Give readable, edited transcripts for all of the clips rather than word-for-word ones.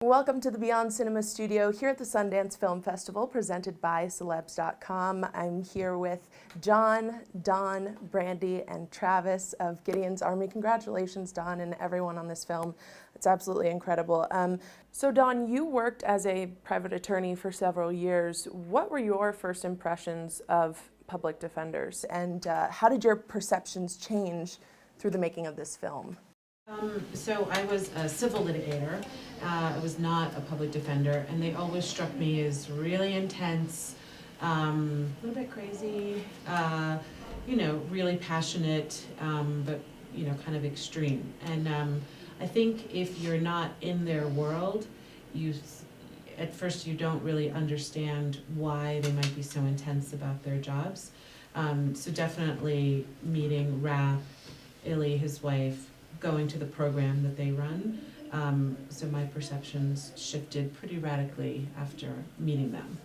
Welcome to the Beyond Cinema studio here at the Sundance Film Festival, presented by Celebs.com. I'm here with John, Don, Brandy, and Travis of Gideon's Army. Congratulations, Don, and everyone on this film. It's absolutely incredible. So, Don, you worked as a private attorney for several years. What were your first impressions of public defenders, and how did your perceptions change through the making of this film? So I was a civil litigator. I was not a public defender, and they always struck me as really intense, a little bit crazy, really passionate, but kind of extreme. And I think if you're not in their world, at first you don't really understand why they might be so intense about their jobs. So definitely meeting Rap, Illy, his wife, going to the program that they run. So my perceptions shifted pretty radically after meeting them.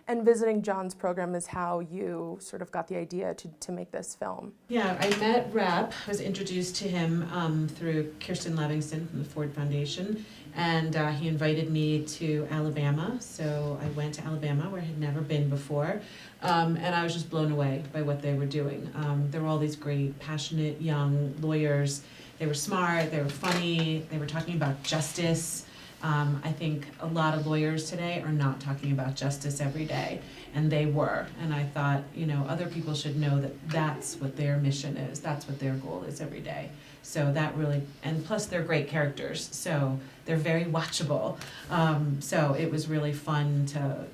And visiting John's program is how you sort of got the idea to make this film. Yeah, I met Rap. I was introduced to him through Kirsten Livingston from the Ford Foundation, and he invited me to Alabama. So I went to Alabama, where I had never been before, and I was just blown away by what they were doing. There were all these great, passionate young lawyers. They were smart, they were funny, they were talking about justice. I think a lot of lawyers today are not talking about justice every day, and they were. And I thought, other people should know that that's what their mission is, that's what their goal is every day. So that really, and plus they're great characters, so they're very watchable. So it was really fun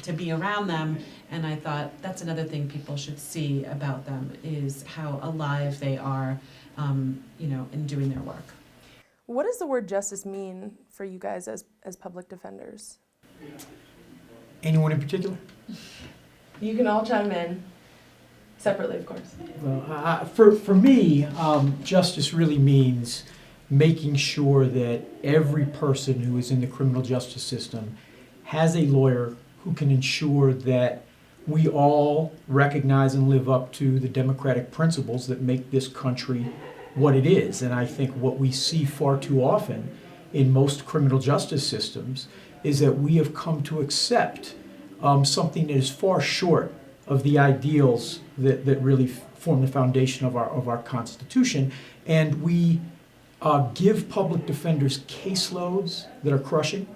to be around them, and I thought that's another thing people should see about them, is how alive they are, in doing their work. What does the word justice mean for you guys as public defenders? Anyone in particular? You can all chime in, separately, of course. Well, for me, justice really means making sure that every person who is in the criminal justice system has a lawyer who can ensure that we all recognize and live up to the democratic principles that make this country what it is. And I think what we see far too often in most criminal justice systems is that we have come to accept something that is far short of the ideals that really form the foundation of our Constitution. And we give public defenders caseloads that are crushing.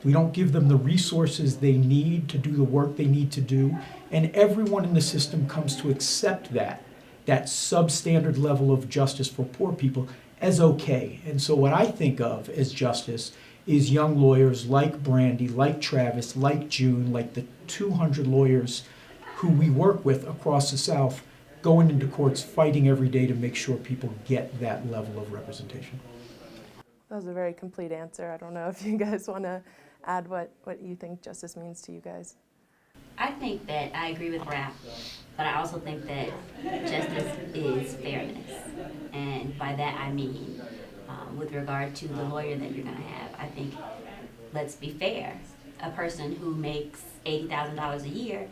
We don't give them the resources they need to do the work they need to do. And everyone in the system comes to accept that substandard level of justice for poor people as okay. And so what I think of as justice is young lawyers like Brandy, like Travis, like June, like the 200 lawyers who we work with across the South, going into courts, fighting every day to make sure people get that level of representation. That was a very complete answer. I don't know if you guys want to add what you think justice means to you guys. I think that I agree with Rap, but I also think that justice is fairness. And by that I mean, with regard to the lawyer that you're going to have, I think, let's be fair. A person who makes $80,000 a year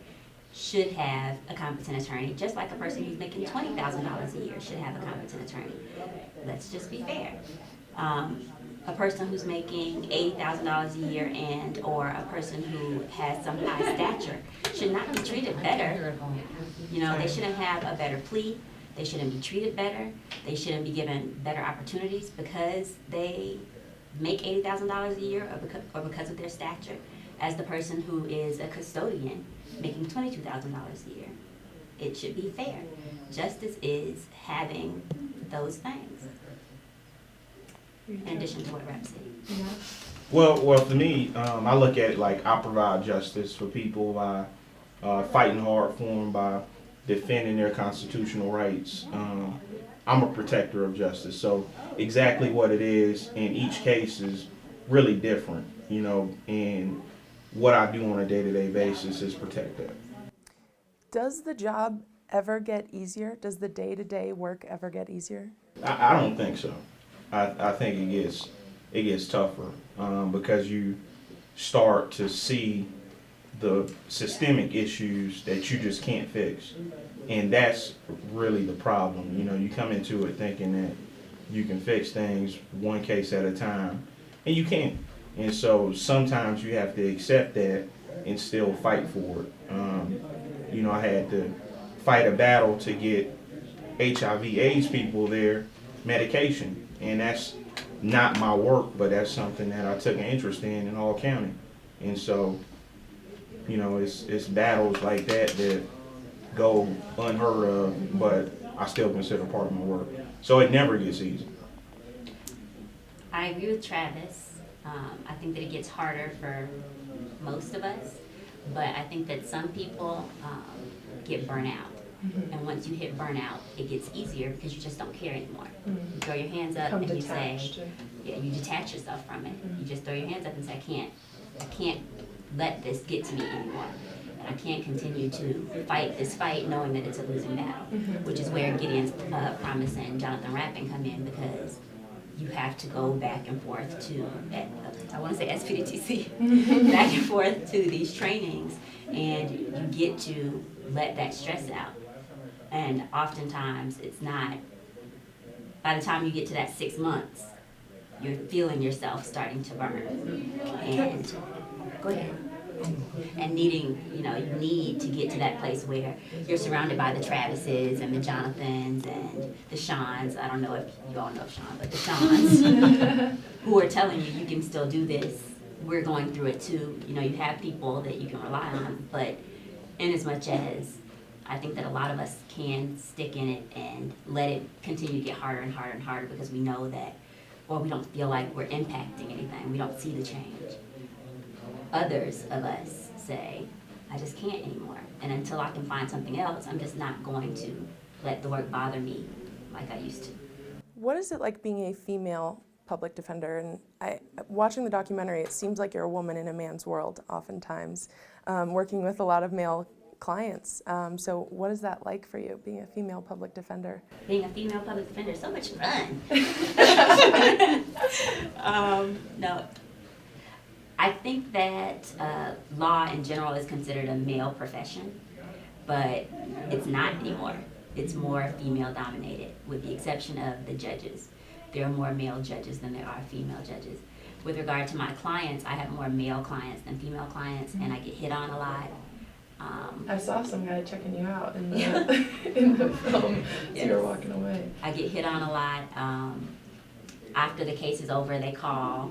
should have a competent attorney, just like a person who's making $20,000 a year should have a competent attorney. Let's just be fair. A person who's making $80,000 a year or a person who has some high stature should not be treated better. They shouldn't have a better plea. They shouldn't be treated better. They shouldn't be given better opportunities because they make $80,000 a year or because of their stature, as the person who is a custodian making $22,000 a year. It should be fair. Justice is having those things. In addition to what Rap said. Yeah. Well, for me, I look at it like I provide justice for people by fighting hard for them, by defending their constitutional rights. I'm a protector of justice, so exactly what it is in each case is really different, and what I do on a day-to-day basis is protect that. Does the job ever get easier? Does the day-to-day work ever get easier? I don't think so. I think it gets tougher because you start to see the systemic issues that you just can't fix, and that's really the problem. You come into it thinking that you can fix things one case at a time, and you can't. And so sometimes you have to accept that and still fight for it. You know, I had to fight a battle to get HIV/AIDS people their medication, and that's not my work, but that's something that I took an interest in Hall County. And so, you know, it's battles like that that go unheard of, but I still consider part of my work. So it never gets easy. I agree with Travis. I think that it gets harder for most of us, but I think that some people get burnt out. And once you hit burnout, it gets easier because you just don't care anymore. You throw your hands up and you say, yeah, you detach yourself from it. You just throw your hands up and say, I can't let this get to me anymore. And I can't continue to fight this fight knowing that it's a losing battle, which is where Gideon's promise and Jonathan Rappin come in, because you have to go back and forth to, I want to say SPDTC, back and forth to these trainings, and you get to let that stress out. And oftentimes it's not, by the time you get to that 6 months, you're feeling yourself starting to burn. And go ahead. And needing, you know, you need to get to that place where you're surrounded by the Travises and the Jonathans and the Seans. I don't know if you all know Sean, but the Seans who are telling you can still do this. We're going through it too. You know, you have people that you can rely on, but in as much as I think that a lot of us can stick in it and let it continue to get harder and harder and harder because we know that, or we don't feel like we're impacting anything. We don't see the change. Others of us say, I just can't anymore. And until I can find something else, I'm just not going to let the work bother me like I used to. What is it like being a female public defender? And watching the documentary, it seems like you're a woman in a man's world oftentimes, working with a lot of male clients. So what is that like for you, being a female public defender? Being a female public defender is so much fun. No, I think that law in general is considered a male profession, but it's not anymore. It's more female dominated, with the exception of the judges. There are more male judges than there are female judges. With regard to my clients, I have more male clients than female clients, and I get hit on a lot. I saw some guy checking you out in the, in the film as you were walking away. I get hit on a lot. After the case is over, they call,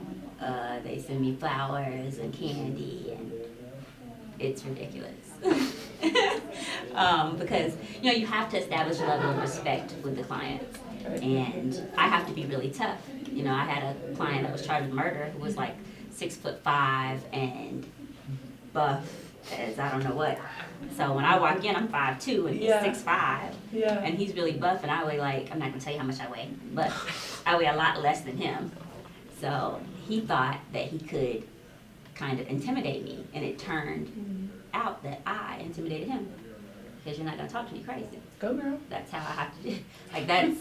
they send me flowers and candy, and it's ridiculous. Because, you know, you have to establish a level of respect with the clients, and I have to be really tough. You know, I had a client that was charged with murder who was like 6'5" and buff as I don't know what. So when I walk in, I'm 5'2" and he's 6'5", and he's really buff, and I weigh like, I'm not gonna tell you how much I weigh, but I weigh a lot less than him. So he thought that he could kind of intimidate me, and it turned out that I intimidated him, because you're not gonna talk to me crazy. Go girl. That's how I have to, like, that's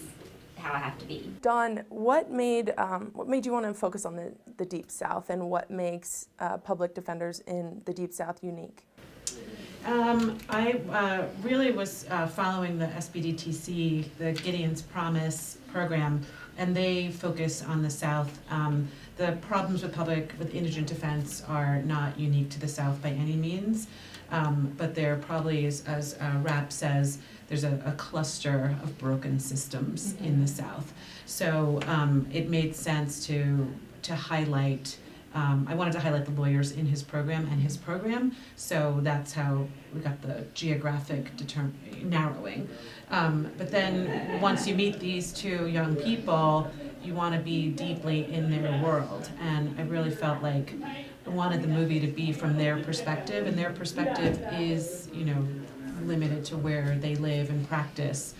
how I have to be. Dawn, what made you want to focus on the Deep South, and what makes public defenders in the Deep South unique? I really was following the SBDTC, the Gideon's Promise program, and they focus on the South. The problems with indigent defense are not unique to the South by any means, but there probably is, as Rapp says, there's a cluster of broken systems in the South. So it made sense to highlight. I wanted to highlight the lawyers in his program and his program, so that's how we got the geographic narrowing. But then once you meet these two young people, you want to be deeply in their world, and I really felt like I wanted the movie to be from their perspective, and their perspective is, you know, limited to where they live and practice.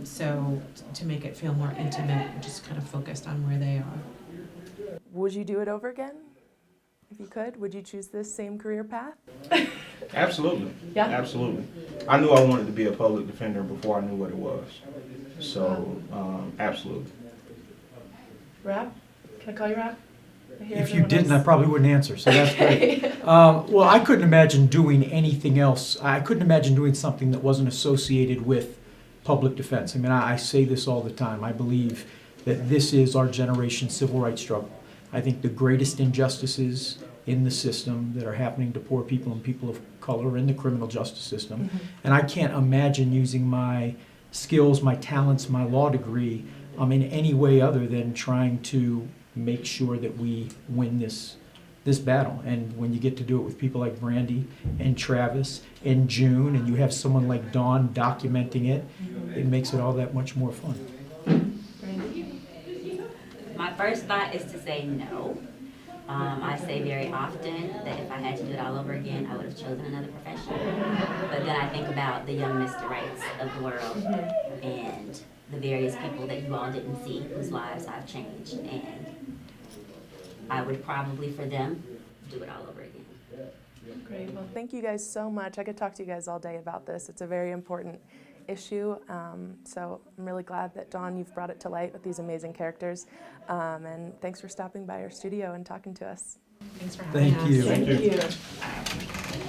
So to make it feel more intimate, we just kind of focused on where they are. Would you do it over again? If you could, would you choose this same career path? Absolutely. Yeah. Absolutely. I knew I wanted to be a public defender before I knew what it was. So, absolutely. Rapp? Can I call you Rapp? If you didn't, I probably wouldn't answer, so that's great. Well, I couldn't imagine doing anything else. I couldn't imagine doing something that wasn't associated with public defense. I mean, I say this all the time. I believe that this is our generation's civil rights struggle. I think, the greatest injustices in the system that are happening to poor people and people of color in the criminal justice system. And I can't imagine using my skills, my talents, my law degree in any way other than trying to make sure that we win this battle. And when you get to do it with people like Brandy and Travis and June, and you have someone like Dawn documenting it, it makes it all that much more fun. My first thought is to say no. I say very often that if I had to do it all over again, I would have chosen another profession. But then I think about the young Mr. Rights of the world and the various people that you all didn't see whose lives I've changed. And I would probably, for them, do it all over again. Great. Well, thank you guys so much. I could talk to you guys all day about this. It's a very important issue. So I'm really glad that, Dawn, you've brought it to light with these amazing characters. And thanks for stopping by our studio and talking to us. Thanks for having us. Thank you. Thank you.